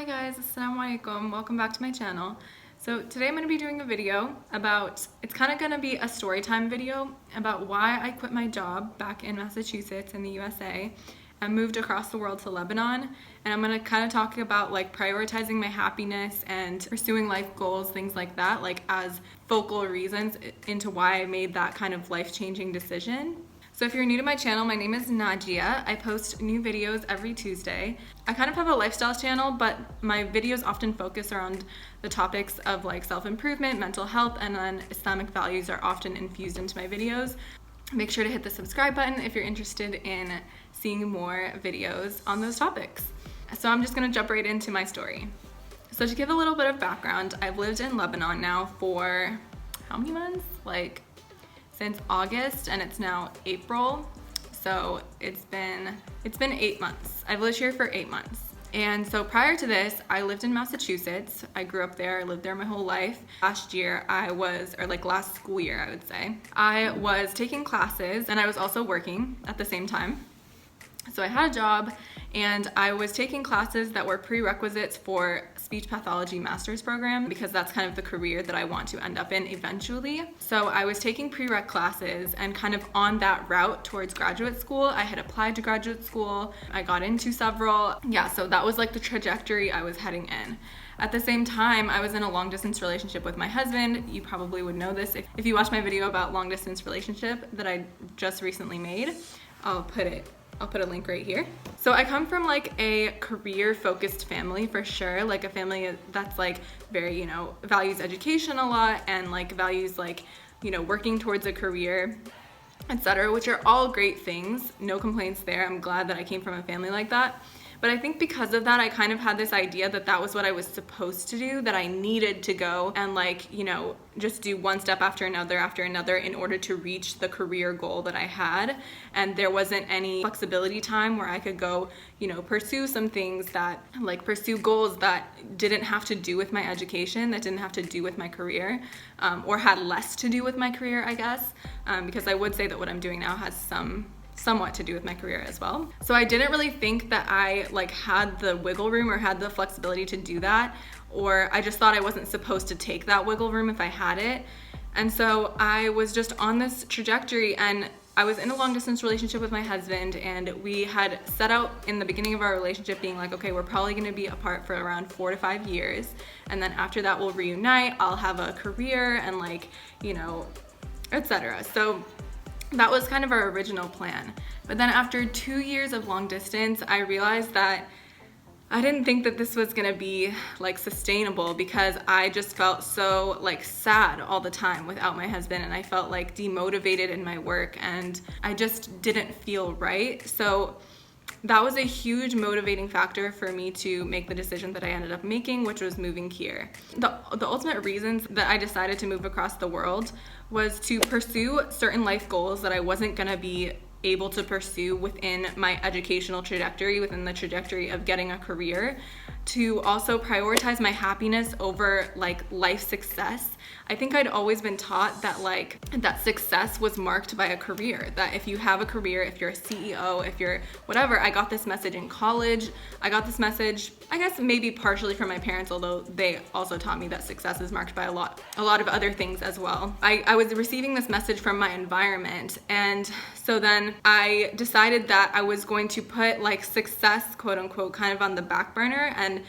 Hi guys, assalamu alaikum. Welcome back to my channel. So today I'm going to be doing a video about, it's kind of going to be a story time video about why I quit my job back in Massachusetts in the USA and moved across the world to Lebanon. And I'm going to kind of talk about like prioritizing my happiness and pursuing life goals, things like that, like as focal reasons into why I made that kind of life-changing decision. So if you're new to my channel, my name is Najia. I post new videos every Tuesday. I kind of have a lifestyle channel, but my videos often focus around the topics of like self-improvement, mental health, and then Islamic values are often infused into my videos. Make sure to hit the subscribe button if you're interested in seeing more videos on those topics. So I'm just gonna jump right into my story. So to give a little bit of background, I've lived in Lebanon now for how many months? Since August, and it's now April, so it's been 8 months. I've lived here for 8 months. And so prior to this, I lived in Massachusetts. I grew up there, I lived there my whole life. Last school year, I would say, I was taking classes and I was also working at the same time. So I had a job and I was taking classes that were prerequisites for speech pathology master's program because that's kind of the career that I want to end up in eventually. So I was taking prereq classes and kind of on that route towards graduate school. I had applied to graduate school. I got into several. Yeah, so that was like the trajectory I was heading in. At the same time, I was in a long distance relationship with my husband. You probably would know this if you watched my video about long distance relationship that I just recently made. I'll put a link right here. So I come from like a career focused family for sure, like a family that's like very, values education a lot and like values like, working towards a career, etc., which are all great things. No complaints there. I'm glad that I came from a family like that. But I think because of that, I kind of had this idea that that was what I was supposed to do, that I needed to go and just do one step after another in order to reach the career goal that I had. And there wasn't any flexibility time where I could go, pursue some things pursue goals that didn't have to do with my education, that didn't have to do with my career, or had less to do with my career, I guess, because I would say that what I'm doing now has somewhat to do with my career as well. So I didn't really think that I had the wiggle room or had the flexibility to do that, or I just thought I wasn't supposed to take that wiggle room if I had it. And so I was just on this trajectory, and I was in a long distance relationship with my husband, and we had set out in the beginning of our relationship being like, okay, we're probably gonna be apart for around 4 to 5 years, and then after that we'll reunite, I'll have a career and etc. So that was kind of our original plan. But then after 2 years of long distance, I realized that I didn't think that this was gonna be sustainable because I just felt so sad all the time without my husband, and I felt demotivated in my work, and I just didn't feel right. So that was a huge motivating factor for me to make the decision that I ended up making, which was moving here. The ultimate reasons that I decided to move across the world was to pursue certain life goals that I wasn't gonna be able to pursue within my educational trajectory, within the trajectory of getting a career, to also prioritize my happiness over life success. I think I'd always been taught that that success was marked by a career, that if you have a career, if you're a CEO, if you're whatever. I got this message in college. I got this message, I guess maybe partially from my parents, although they also taught me that success is marked by a lot of other things as well. I was receiving this message from my environment, and so then I decided that I was going to put success, quote unquote, kind of on the back burner and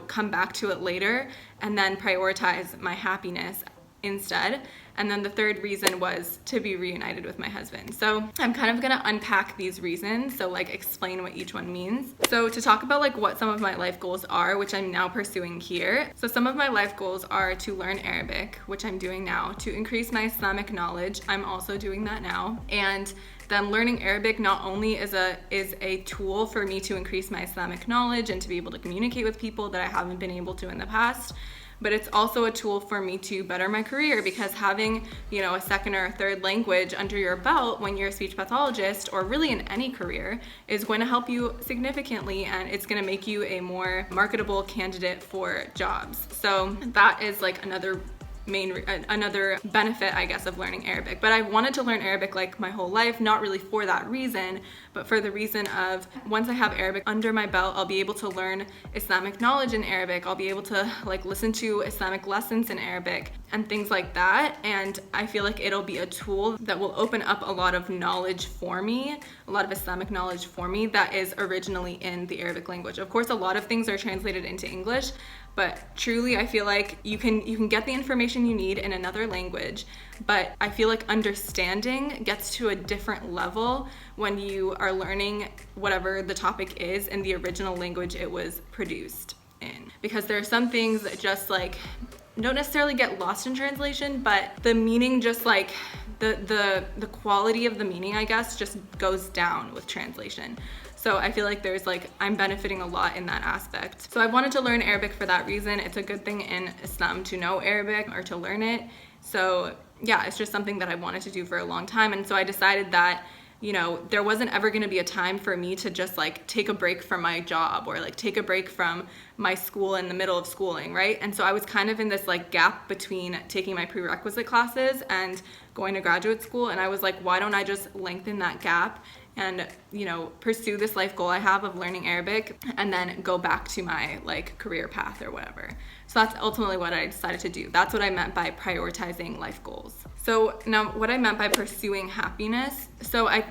come back to it later, and then prioritize my happiness instead. And then the third reason was to be reunited with my husband. So I'm kind of gonna unpack these reasons, so explain what each one means. So to talk about what some of my life goals are, which I'm now pursuing here. So some of my life goals are to learn Arabic, which I'm doing now, to increase my Islamic knowledge. I'm also doing that now. And then learning Arabic not only is a tool for me to increase my Islamic knowledge and to be able to communicate with people that I haven't been able to in the past, but it's also a tool for me to better my career, because having, a second or a third language under your belt when you're a speech pathologist, or really in any career, is going to help you significantly, and it's going to make you a more marketable candidate for jobs. So that is another another benefit, I guess, of learning Arabic. But I wanted to learn Arabic like my whole life, not really for that reason, but for the reason of once I have Arabic under my belt, I'll be able to learn Islamic knowledge in Arabic. I'll be able to like listen to Islamic lessons in Arabic and things like that. And I feel like it'll be a tool that will open up a lot of knowledge for me, a lot of Islamic knowledge for me that is originally in the Arabic language. Of course, a lot of things are translated into English, but truly I feel like you can get the information you need in another language, but I feel like understanding gets to a different level when you are learning whatever the topic is in the original language it was produced in. Because there are some things that just like don't necessarily get lost in translation, but the meaning just like the quality of the meaning, I guess, just goes down with translation. So I feel like there's like, I'm benefiting a lot in that aspect. So I wanted to learn Arabic for that reason. It's a good thing in Islam to know Arabic or to learn it. So yeah, it's just something that I wanted to do for a long time. And so I decided that, you know, there wasn't ever going to be a time for me to just like take a break from my job or like take a break from my school in the middle of schooling, right? And so I was kind of in this like gap between taking my prerequisite classes and going to graduate school. And I was like, why don't I just lengthen that gap and, you know, pursue this life goal I have of learning Arabic and then go back to my like career path or whatever. So that's ultimately what I decided to do. That's what I meant by prioritizing life goals. So now what I meant by pursuing happiness, so I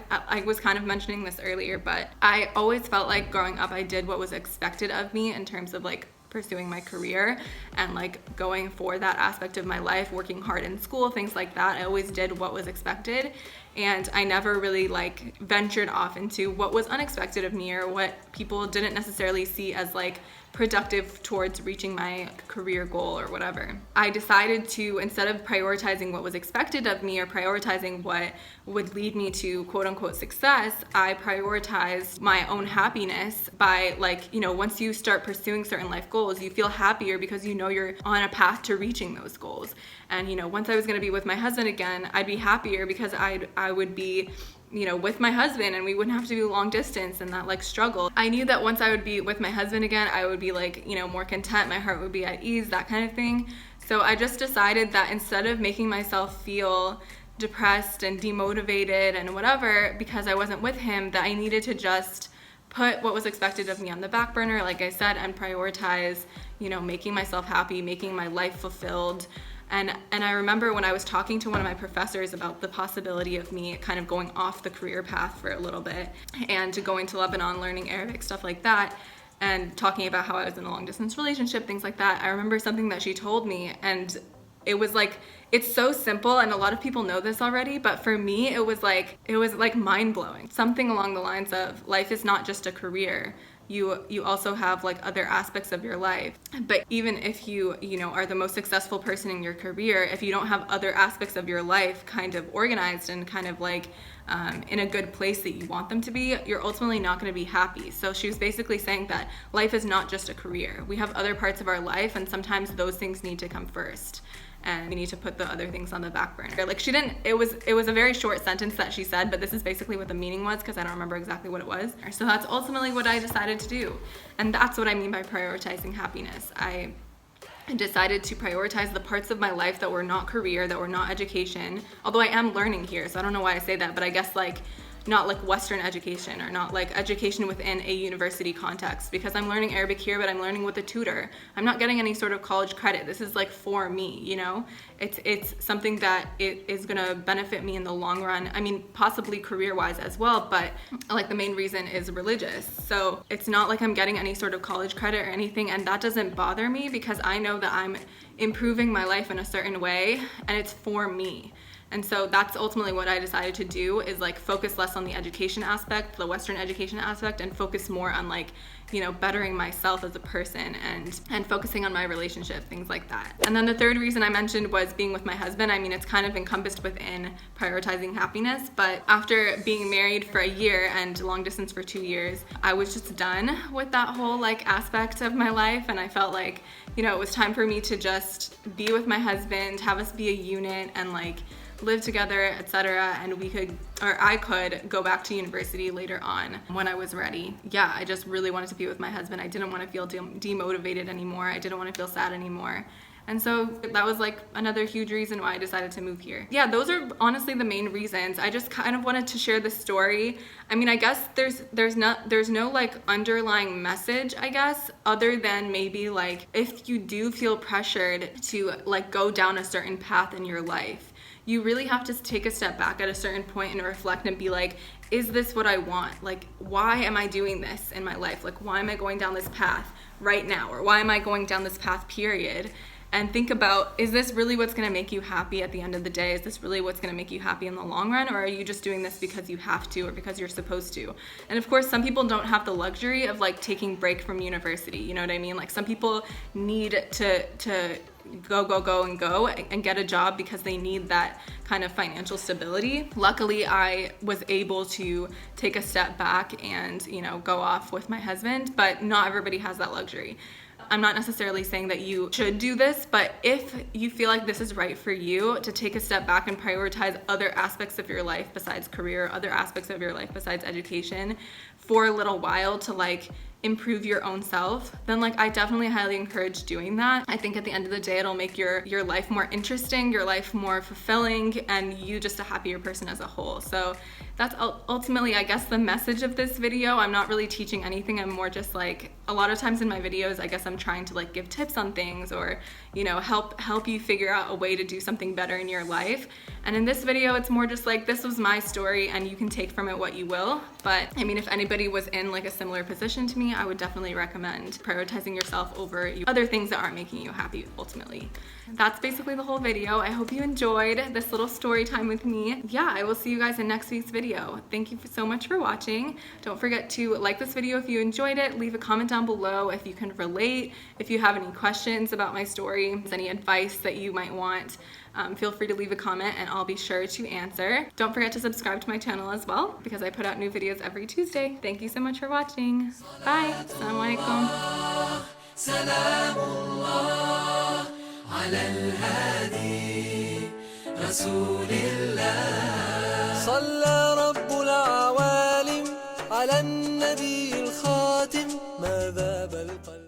was kind of mentioning this earlier, but I always felt like growing up I did what was expected of me in terms of like pursuing my career and like going for that aspect of my life, working hard in school, things like that. I always did what was expected, and I never really like ventured off into what was unexpected of me or what people didn't necessarily see as like productive towards reaching my career goal or whatever. I decided to, instead of prioritizing what was expected of me or prioritizing what would lead me to quote unquote success, I prioritized my own happiness by like, you know, once you start pursuing certain life goals, you feel happier because you know you're on a path to reaching those goals. And, you know, once I was going to be with my husband again, I'd be happier because I would be, you know, with my husband and we wouldn't have to do long distance and that like struggle. I knew that once I would be with my husband again, I would be like, you know, more content, my heart would be at ease, that kind of thing. So I just decided that instead of making myself feel depressed and demotivated and whatever because I wasn't with him, that I needed to just put what was expected of me on the back burner, like I said, and prioritize, you know, making myself happy, making my life fulfilled. And I remember when I was talking to one of my professors about the possibility of me kind of going off the career path for a little bit and to going to Lebanon, learning Arabic, stuff like that, and talking about how I was in a long distance relationship, things like that. I remember something that she told me, and it was like, it's so simple and a lot of people know this already, but for me it was like mind-blowing. Something along the lines of life is not just a career. You also have like other aspects of your life. But even if you know, are the most successful person in your career, if you don't have other aspects of your life kind of organized and kind of like in a good place that you want them to be, you're ultimately not going to be happy. So she was basically saying that life is not just a career. We have other parts of our life, and sometimes those things need to come first, and we need to put the other things on the back burner. Like, she didn't, it was a very short sentence that she said, but this is basically what the meaning was, because I don't remember exactly what it was. So that's ultimately what I decided to do. And that's what I mean by prioritizing happiness. I decided to prioritize the parts of my life that were not career, that were not education. Although I am learning here, so I don't know why I say that, but I guess like not like Western education or not like education within a university context, because I'm learning Arabic here, but I'm learning with a tutor. I'm not getting any sort of college credit. This is like for me, you know? It's something that it is gonna benefit me in the long run. I mean, possibly career-wise as well, but like the main reason is religious. So it's not like I'm getting any sort of college credit or anything, and that doesn't bother me because I know that I'm improving my life in a certain way and it's for me. And so that's ultimately what I decided to do, is like focus less on the education aspect, the Western education aspect, and focus more on like, you know, bettering myself as a person and focusing on my relationship, things like that. And then the third reason I mentioned was being with my husband. I mean, it's kind of encompassed within prioritizing happiness, but after being married for a year and long distance for 2 years, I was just done with that whole like aspect of my life, and I felt like, you know, it was time for me to just be with my husband, have us be a unit and like live together, etc. And I could go back to university later on when I was ready. Yeah, I just really wanted to be with my husband. I didn't want to feel demotivated anymore. I didn't want to feel sad anymore. And so that was like another huge reason why I decided to move here. Yeah, those are honestly the main reasons. I just kind of wanted to share this story. I mean, I guess there's no like underlying message, I guess, other than maybe like if you do feel pressured to like go down a certain path in your life, you really have to take a step back at a certain point and reflect and be like, is this what I want? Like, why am I doing this in my life? Like, why am I going down this path right now? Or why am I going down this path, period? And think about, is this really what's gonna make you happy at the end of the day? Is this really what's gonna make you happy in the long run? Or are you just doing this because you have to or because you're supposed to? And of course, some people don't have the luxury of like taking break from university, you know what I mean? Like some people need to go and get a job because they need that kind of financial stability. Luckily, I was able to take a step back and, you know, go off with my husband, but not everybody has that luxury. I'm not necessarily saying that you should do this, but if you feel like this is right for you, to take a step back and prioritize other aspects of your life besides career, other aspects of your life besides education for a little while to like improve your own self, then like I definitely highly encourage doing that. I think at the end of the day, it'll make your life more interesting, your life more fulfilling, and you just a happier person as a whole. So that's ultimately, I guess, the message of this video. I'm not really teaching anything. I'm more just like, a lot of times in my videos, I guess I'm trying to like give tips on things or, you know, help you figure out a way to do something better in your life. And in this video, it's more just like, this was my story and you can take from it what you will. But I mean, if anybody was in like a similar position to me, I would definitely recommend prioritizing yourself over other things that aren't making you happy ultimately. That's basically the whole video. I hope you enjoyed this little story time with me. Yeah, I will see you guys in next week's video. Thank you so much for watching. Don't forget to like this video if you enjoyed it. Leave a comment down below if you can relate. If you have any questions about my story, any advice that you might want, feel free to leave a comment and I'll be sure to answer. Don't forget to subscribe to my channel as well because I put out new videos every Tuesday. Thank you so much for watching. Bye. Assalamualaikum. على الهادي رسول الله صلى رب العوالم على النبي الخاتم ما ذاب القلب